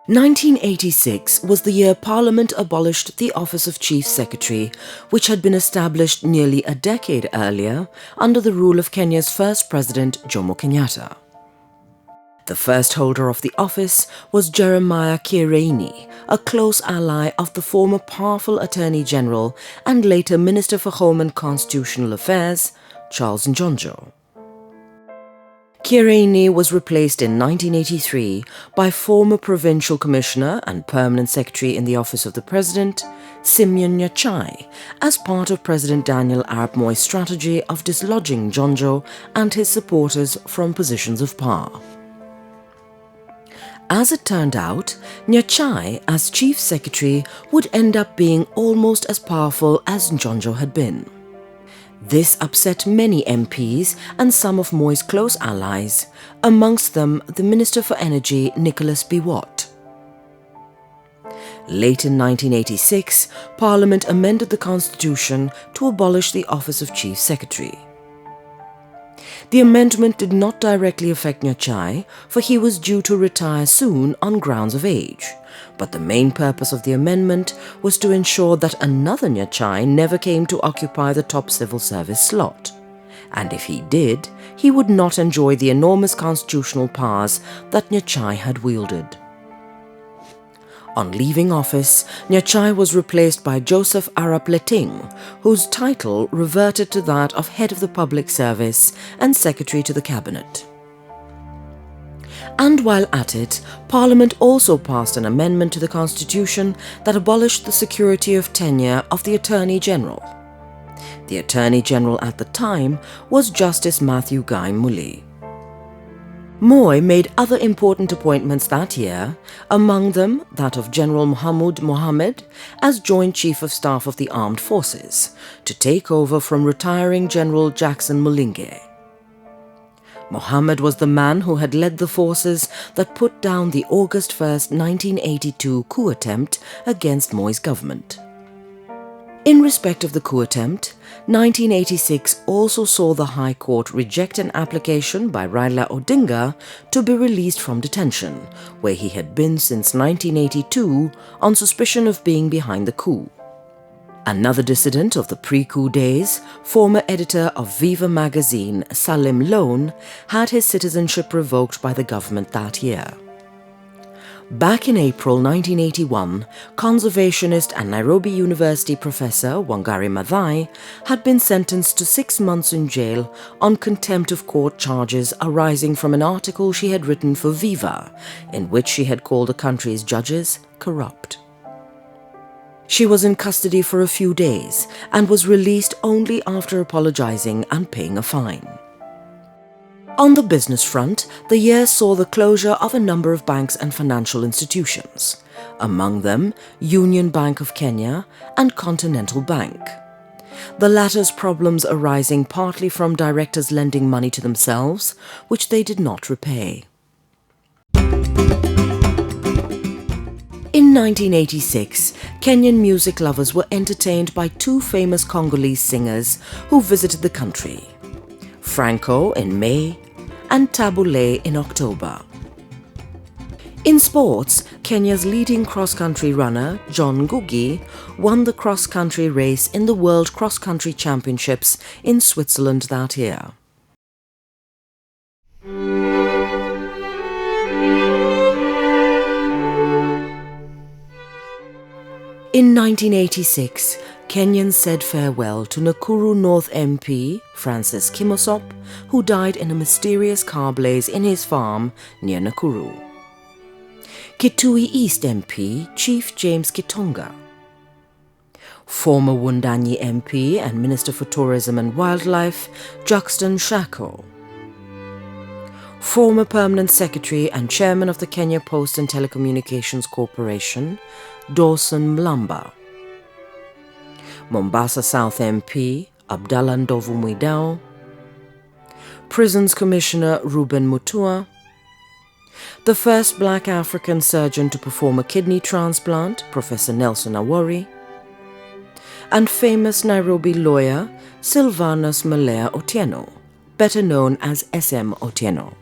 1986 was the year Parliament abolished the office of Chief Secretary, which had been established nearly a decade earlier under the rule of Kenya's first president, Jomo Kenyatta. The first holder of the office was Jeremiah Kireini, a close ally of the former powerful Attorney General and later Minister for Home and Constitutional Affairs, Charles Njonjo. Kireini was replaced in 1983 by former Provincial Commissioner and Permanent Secretary in the Office of the President, Simeon Nyachai, as part of President Daniel Arap Moi's strategy of dislodging Njonjo and his supporters from positions of power. As it turned out, Nyachai, as Chief Secretary, would end up being almost as powerful as Njonjo had been. This upset many MPs and some of Moi's close allies, amongst them the Minister for Energy Nicholas Biwott. Late in 1986, Parliament amended the Constitution to abolish the office of Chief Secretary. The amendment did not directly affect Nyachai, for he was due to retire soon on grounds of age. But the main purpose of the amendment was to ensure that another Nyachai never came to occupy the top civil service slot. And if he did, he would not enjoy the enormous constitutional powers that Nyachai had wielded. On leaving office, Nyachai was replaced by Joseph Arap Leting, whose title reverted to that of Head of the Public Service and Secretary to the Cabinet. And while at it, Parliament also passed an amendment to the Constitution that abolished the security of tenure of the Attorney General. The Attorney General at the time was Justice Matthew Guy Mulley. Moi made other important appointments that year, among them that of General Mahmoud Mohammed as Joint Chief of Staff of the Armed Forces, to take over from retiring General Jackson Mulinge. Mohammed was the man who had led the forces that put down the August 1, 1982 coup attempt against Moi's government. In respect of the coup attempt, 1986 also saw the High Court reject an application by Raila Odinga to be released from detention, where he had been since 1982 on suspicion of being behind the coup. Another dissident of the pre-coup days, former editor of Viva magazine Salim Lone, had his citizenship revoked by the government that year. Back in April 1981, conservationist and Nairobi University professor Wangari Maathai had been sentenced to 6 months in jail on contempt of court charges arising from an article she had written for Viva, in which she had called the country's judges corrupt. She was in custody for a few days and was released only after apologizing and paying a fine. On the business front, the year saw the closure of a number of banks and financial institutions, among them Union Bank of Kenya and Continental Bank. The latter's problems arising partly from directors lending money to themselves, which they did not repay. In 1986, Kenyan music lovers were entertained by two famous Congolese singers who visited the country, Franco in May and Tabule in October. In sports, Kenya's leading cross-country runner, John Ngugi, won the cross-country race in the World Cross-Country Championships in Switzerland that year. In 1986, Kenyans said farewell to Nakuru North MP Francis Kimosop, who died in a mysterious car blaze in his farm near Nakuru. Kitui East MP Chief James Kitonga. Former Wundanyi MP and Minister for Tourism and Wildlife Juxton Shako. Former Permanent Secretary and Chairman of the Kenya Post and Telecommunications Corporation Dawson Mlamba. Mombasa South MP Abdallah Ndovu Mwidau, Prisons Commissioner Ruben Mutua, the first black African surgeon to perform a kidney transplant, Professor Nelson Awori, and famous Nairobi lawyer Sylvanus Malaya Otieno, better known as SM Otieno.